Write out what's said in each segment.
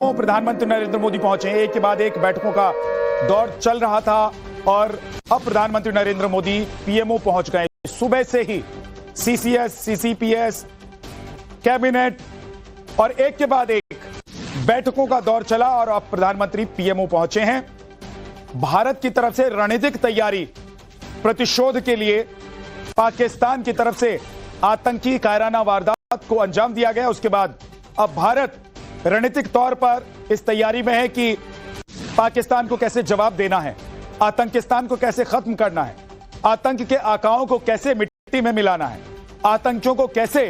प्रधानमंत्री नरेंद्र मोदी पहुंचे। एक के बाद एक बैठकों का दौर चल रहा था और अब प्रधानमंत्री नरेंद्र मोदी पीएमओ पहुंच गए। सुबह से ही सीसीएस, सीसीपीएस, कैबिनेट और एक के बाद एक बैठकों का दौर चला और अब प्रधानमंत्री पीएमओ पहुंचे हैं। भारत की तरफ से रणनीतिक तैयारी, प्रतिशोध के लिए पाकिस्तान की तरफ से आतंकी कायराना वारदात को अंजाम दिया गया। उसके बाद अब भारत रणनीतिक तौर पर इस तैयारी में है कि पाकिस्तान को कैसे जवाब देना है, आतंकिस्तान को कैसे खत्म करना है, आतंक के आकाओं को कैसे मिट्टी में मिलाना है, आतंकियों को कैसे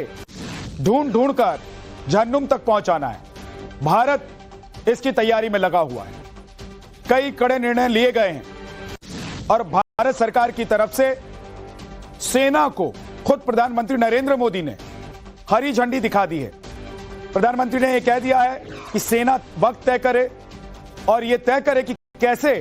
ढूंढ कर जहन्नुम तक पहुंचाना है। भारत इसकी तैयारी में लगा हुआ है। कई कड़े निर्णय लिए गए हैं और भारत सरकार की तरफ से सेना को खुद प्रधानमंत्री नरेंद्र मोदी ने हरी झंडी दिखा दी है। प्रधानमंत्री ने यह कह दिया है कि सेना वक्त तय करे और यह तय करे कि कैसे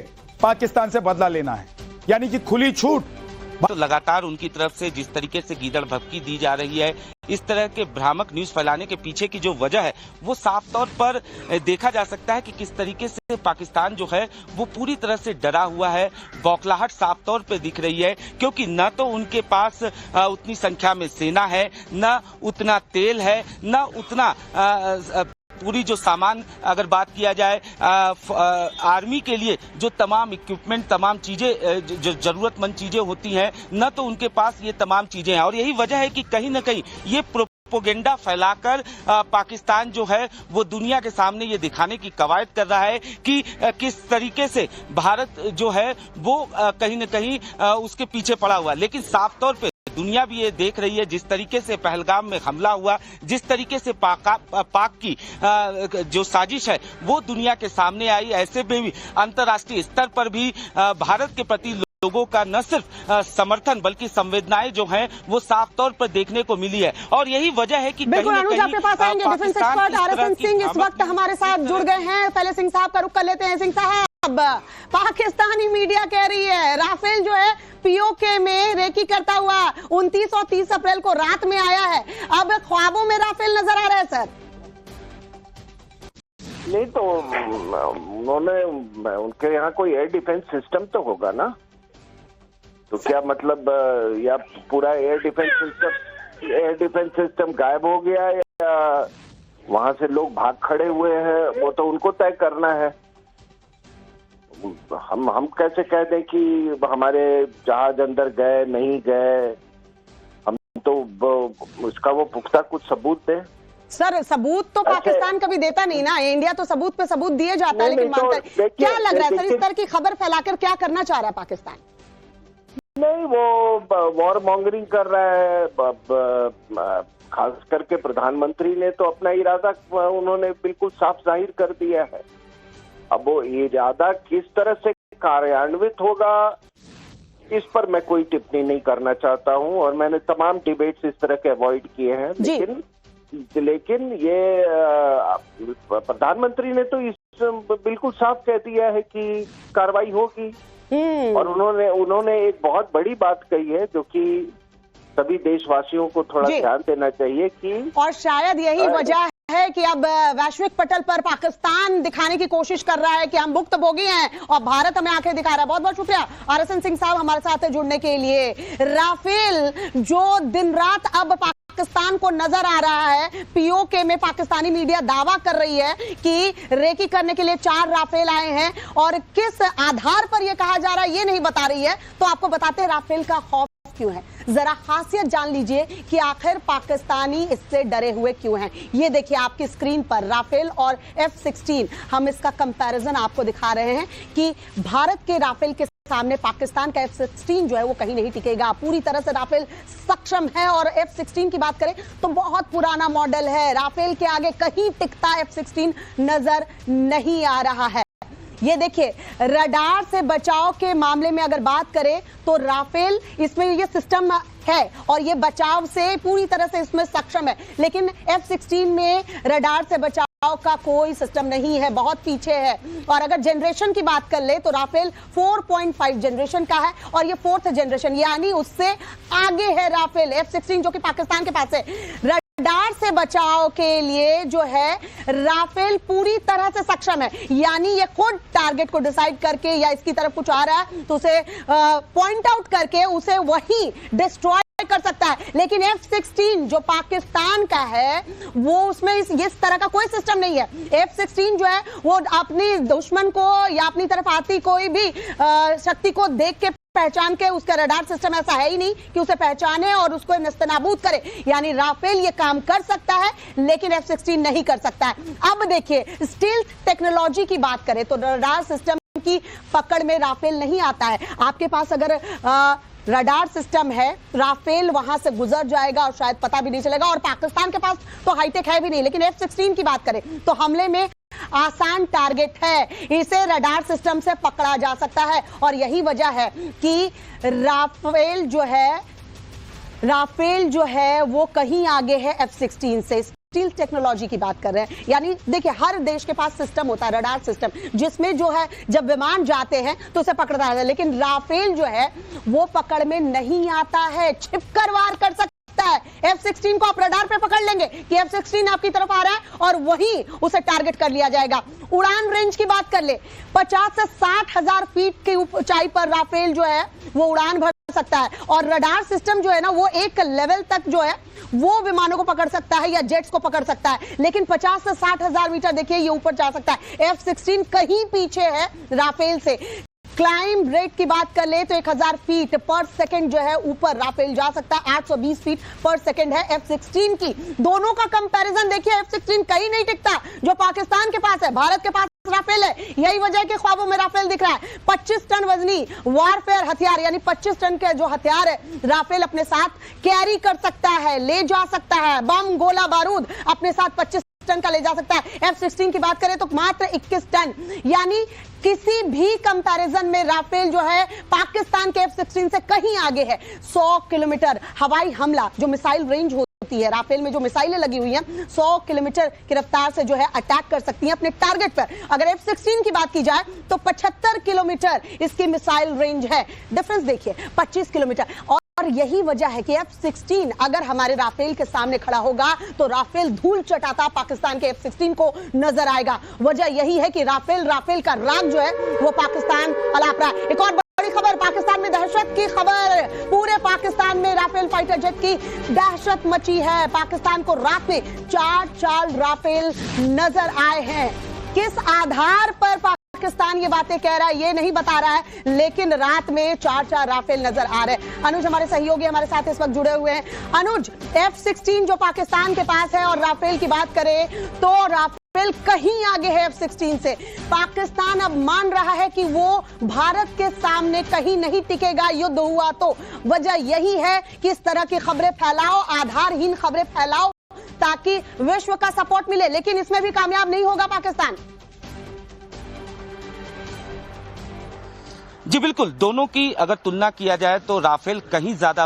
पाकिस्तान से बदला लेना है, यानी कि खुली छूट। तो लगातार उनकी तरफ से जिस तरीके से गीदड़ भभकी दी जा रही है, इस तरह के भ्रामक न्यूज फैलाने के पीछे की जो वजह है वो साफ तौर पर देखा जा सकता है कि किस तरीके से पाकिस्तान जो है वो पूरी तरह से डरा हुआ है। बौखलाहट साफ तौर पे दिख रही है, क्योंकि न तो उनके पास उतनी संख्या में सेना है, न उतना तेल है, न उतना पूरी जो सामान, अगर बात किया जाए आर्मी के लिए जो तमाम इक्विपमेंट, तमाम चीजें जो जरूरतमंद चीजें होती हैं, न तो उनके पास ये तमाम चीजें हैं। और यही वजह है कि कहीं न कहीं ये प्रोपेगेंडा फैलाकर पाकिस्तान जो है वो दुनिया के सामने ये दिखाने की कवायद कर रहा है कि किस तरीके से भारत जो है वो कहीं न कहीं उसके पीछे पड़ा हुआ है। लेकिन साफ तौर पे दुनिया भी ये देख रही है, जिस तरीके से पहलगाम में हमला हुआ, जिस तरीके से पाक की जो साजिश है वो दुनिया के सामने आई। ऐसे में भी अंतर्राष्ट्रीय स्तर पर भी भारत के प्रति लोगों का न सिर्फ समर्थन बल्कि संवेदनाएं जो हैं वो साफ तौर पर देखने को मिली है। और यही वजह है कि बिल्कुल अनुज आपके पास आएंगे। डिफेंस एक्सपर्ट RSN सिंह इस वक्त हमारे साथ जुड़ गए हैं। पहले सिंह साहब का रुख कर लेते हैं। सिंह साहब, पाकिस्तानी मीडिया कह रही है राफेल जो है पीओके में रेकी करता हुआ 29 और 30 अप्रैल को रात में आया है। अब ख्वाबों में राफेल नजर आ रहा है सर? नहीं तो उन्होंने, उनके यहाँ कोई एयर डिफेंस सिस्टम तो होगा ना, तो क्या मतलब या पूरा एयर डिफेंस सिस्टम गायब हो गया या वहां से लोग भाग खड़े हुए हैं, वो तो उनको तय करना है। हम कैसे कह दें कि हमारे जहाज अंदर गए नहीं गए? हम तो उसका वो पुख्ता कुछ सबूत दें। सर सबूत तो पाकिस्तान कभी देता नहीं ना, इंडिया तो सबूत पे सबूत दिए जाता है। लेकिन क्या लग रहा है सर, इस तरह की खबर फैलाकर क्या करना चाह रहा है पाकिस्तान? नहीं, वो वॉर मॉन्गरिंग कर रहा है। खास करके प्रधानमंत्री ने तो अपना इरादा उन्होंने बिल्कुल साफ जाहिर कर दिया है। अब वो इरादा किस तरह से कार्यान्वित होगा इस पर मैं कोई टिप्पणी नहीं करना चाहता हूं, और मैंने तमाम डिबेट्स इस तरह के अवॉइड किए हैं। लेकिन ये प्रधानमंत्री ने तो इस बिल्कुल साफ कह दिया है कि कार्रवाई होगी। और उन्होंने एक बहुत बड़ी बात कही है जो कि सभी देशवासियों को थोड़ा ध्यान देना चाहिए कि, और शायद यही वजह है कि अब वैश्विक पटल पर पाकिस्तान दिखाने की कोशिश कर रहा है कि हम भुक्तभोगी हैं और भारत हमें आंखें दिखा रहा है। बहुत बहुत शुक्रिया RSN सिंह साहब हमारे साथ जुड़ने के लिए। राफेल जो दिन रात अब पाकिस्तान को नजर आ रहा है, पीओके में पाकिस्तानी मीडिया दावा कर रही है कि रेकी करने के लिए 4 राफेल आए हैं, और किस आधार पर यह कहा जा रहा है ये नहीं बता रही है। तो आपको बताते हैं राफेल का खौफ क्यों है, जरा खासियत जान लीजिए कि आखिर पाकिस्तानी इससे डरे हुए क्यों हैं। ये देखिए आपकी स्क्रीन पर राफेल और F-16, हम इसका कंपैरिजन आपको दिखा रहे हैं कि भारत के राफेल के सामने पाकिस्तान का F-16 जो है वो कहीं नहीं टिकेगा। पूरी तरह से राफेल सक्षम है, और F-16 की बात करें तो बहुत पुराना मॉडल है। राफेल के आगे कहीं टिकता F-16 नजर नहीं आ रहा है। ये देखिए रडार से बचाव के मामले में अगर बात करें तो राफेल इसमें ये सिस्टम है और ये बचाव से पूरी तरह से इसमें सक्षम है, लेकिन F-16 में रडार से बचाव का कोई सिस्टम नहीं है, बहुत पीछे है। और अगर जनरेशन की बात कर ले तो राफेल 4.5 जनरेशन का है और ये 4th जनरेशन, यानी उससे आगे है राफेल F-16 जो कि पाकिस्तान के पास है। रडार से बचाव के लिए जो है राफेल पूरी तरह से सक्षम है, यानी ये खुद टारगेट को डिसाइड करके या इसकी तरफ कुछ आ रहा है तो उसे पॉइंट आउट करके उसे वही डिस्ट्रॉय कर सकता है। लेकिन F-16 जो पाकिस्तान का है वो उसमें इस तरह का कोई सिस्टम नहीं है। F-16 जो है वो अपनी दुश्मन को या अपनी तरफ आती कोई भी शक्ति को देख के पहचान के, उसका रडार सिस्टम ऐसा है ही नहीं कि उसे पहचाने और उसको नस्तनाबूद करे। यानी राफेल ये काम कर सकता है लेकिन F-16 नहीं कर सकता है। अब देखिए स्टील्थ टेक्नोलॉजी की बात करें तो रडार सिस्टम की पकड़ में राफेल नहीं आता है। आपके पास अगर रडार सिस्टम है, राफेल वहां से गुजर जाएगा और शायद पता भी नहीं चलेगा। और पाकिस्तान के पास तो हाईटेक है भी नहीं। लेकिन F-16 की बात करें तो हमले में आसान टारगेट है, इसे रडार सिस्टम से पकड़ा जा सकता है। और यही वजह है कि राफेल जो है वो कहीं आगे है F-16 से। स्टील टेक्नोलॉजी की बात कर रहे हैं, यानी देखिए हर देश के पास सिस्टम होता है, रडार सिस्टम, जिसमें जो है जब विमान जाते हैं तो उसे पकड़ता है। लेकिन राफेल जो है वो पकड़ में नहीं आता है, छिपकर वार कर सकता है। F-16 को आप रडार पे पकड़ लेंगे कि F-16 आपकी तरफ आ रहा है और वही उसे टारगेट कर लिया जाएगा। उड़ान रेंज की बात कर ले, 50 से 60 हजार फीट की ऊंचाई पर राफेल जो है वो उड़ान भर सकता है। और रडार सिस्टम जो है ना वो एक लेवल तक जो है वो विमानों को पकड़ सकता है या जेट्स को पकड़ सकता है। लेकिन 50 से 60 हजार मीटर देखिए ये ऊपर जा सकता है। F-16 कहीं पीछे है राफेल से। क्लाइंब रेट की बात कर ले तो 1000 फीट पर सेकंड जो है ऊपर राफेल जा सकता है। 820 फीट पर सेकंड है F-16 की। दोनों का कंपैरिजन देखिए, F-16 कहीं नहीं टिकता जो पाकिस्तान के पास है। भारत के पास राफेल है, यही वजह के ख्वाबों में राफेल दिख रहा है। 25 टन वजनी वारफेयर हथियार, यानी 25 टन के जो हथियार है राफेल अपने साथ कैरी कर सकता है, ले जा सकता है। बम गोला बारूद अपने साथ 25 टन का ले जा सकता है। F-16 की बात करें तो मात्र 21 टन, यानी किसी भी कंपैरिजन में राफेल जो है पाकिस्तान के F-16 से कहीं आगे है। 100 किलोमीटर हवाई हमला जो मिसाइल रेंज होती है, राफेल में जो मिसाइलें लगी हुई हैं 100 किलोमीटर की रफ्तार से जो है अटैक कर सकती हैं अपने टारगेट पर। अगर F-16 की बात की जाए तो 75 किलोमीटर इसकी मिसाइल रेंज है। डिफरेंस देखिए, 25 किलोमीटर। और यही वजह है कि F-16 अगर हमारे राफेल के सामने खड़ा होगा तो राफेल धूल चटाता पाकिस्तान के F-16 को नजर आएगा। वजह यही है कि राफेल का राग जो है वो पाकिस्तान अलाप रहा है। एक और बड़ी खबर, पाकिस्तान में दहशत की खबर। पूरे पाकिस्तान में राफेल फाइटर जेट की दहशत मची है। पाकिस्तान को रात में 4 राफेल नजर आए हैं। किस आधार पर पाकिस्तान ये बातें कह रहा है ये नहीं बता रहा है, लेकिन रात में 4 राफेल नजर आ रहे हैं। अनुज हमारे सहयोगी हमारे साथ इस वक्त जुड़े हुए हैं। अनुज, F-16 जो पाकिस्तान के पास है और राफेल की बात करें तो राफेल कहीं आगे है F-16 से। पाकिस्तान अब मान रहा है कि वो भारत के सामने कहीं नहीं टिकेगा युद्ध हुआ तो। वजह यही है कि इस तरह की खबरें फैलाओ, आधारहीन खबरें फैलाओ ताकि विश्व का सपोर्ट मिले, लेकिन इसमें भी कामयाब नहीं होगा पाकिस्तान। जी बिल्कुल, दोनों की अगर तुलना किया जाए तो राफेल कहीं ज्यादा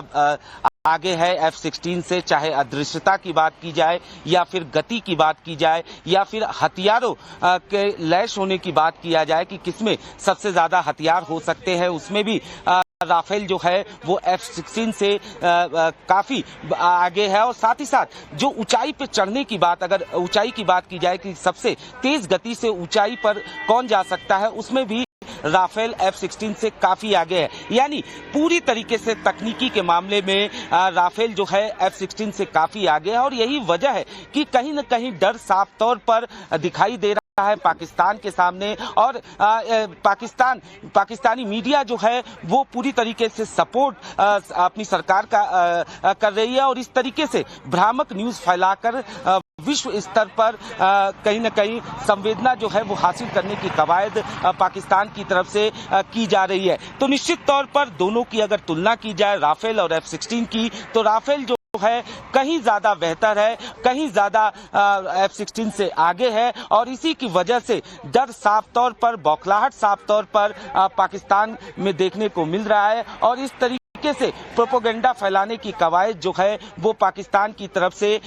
आगे है F-16 से, चाहे अदृश्यता की बात की जाए या फिर गति की बात की जाए या फिर हथियारों के लैश होने की बात किया जाए कि किसमें सबसे ज्यादा हथियार हो सकते हैं, उसमें भी राफेल जो है वो F-16 से काफी आगे है। और साथ ही साथ जो ऊंचाई पे चढ़ने की बात, अगर ऊंचाई की बात की जाए कि सबसे तेज गति से ऊंचाई पर कौन जा सकता है, उसमें भी राफेल F-16 से काफी आगे है। यानी पूरी तरीके से तकनीकी के मामले में राफेल जो है F-16 से काफी आगे है। और यही वजह है कि कहीं न कहीं डर साफ तौर पर दिखाई दे रहा है पाकिस्तान के सामने। और पाकिस्तानी मीडिया जो है वो पूरी तरीके से सपोर्ट अपनी सरकार का कर रही है और इस तरीके से भ्रामक न्यूज फैलाकर विश्व स्तर पर कहीं न कहीं संवेदना जो है वो हासिल करने की कवायद पाकिस्तान की तरफ से की जा रही है। तो निश्चित तौर पर दोनों की अगर तुलना की जाए राफेल और F-16 की, तो राफेल जो है कहीं ज्यादा बेहतर है, कहीं ज्यादा F-16 से आगे है। और इसी की वजह से डर साफ तौर पर, बौखलाहट साफ तौर पर पाकिस्तान में देखने को मिल रहा है। और इस तरीके से प्रोपेगेंडा फैलाने की कवायद जो है वो पाकिस्तान की तरफ से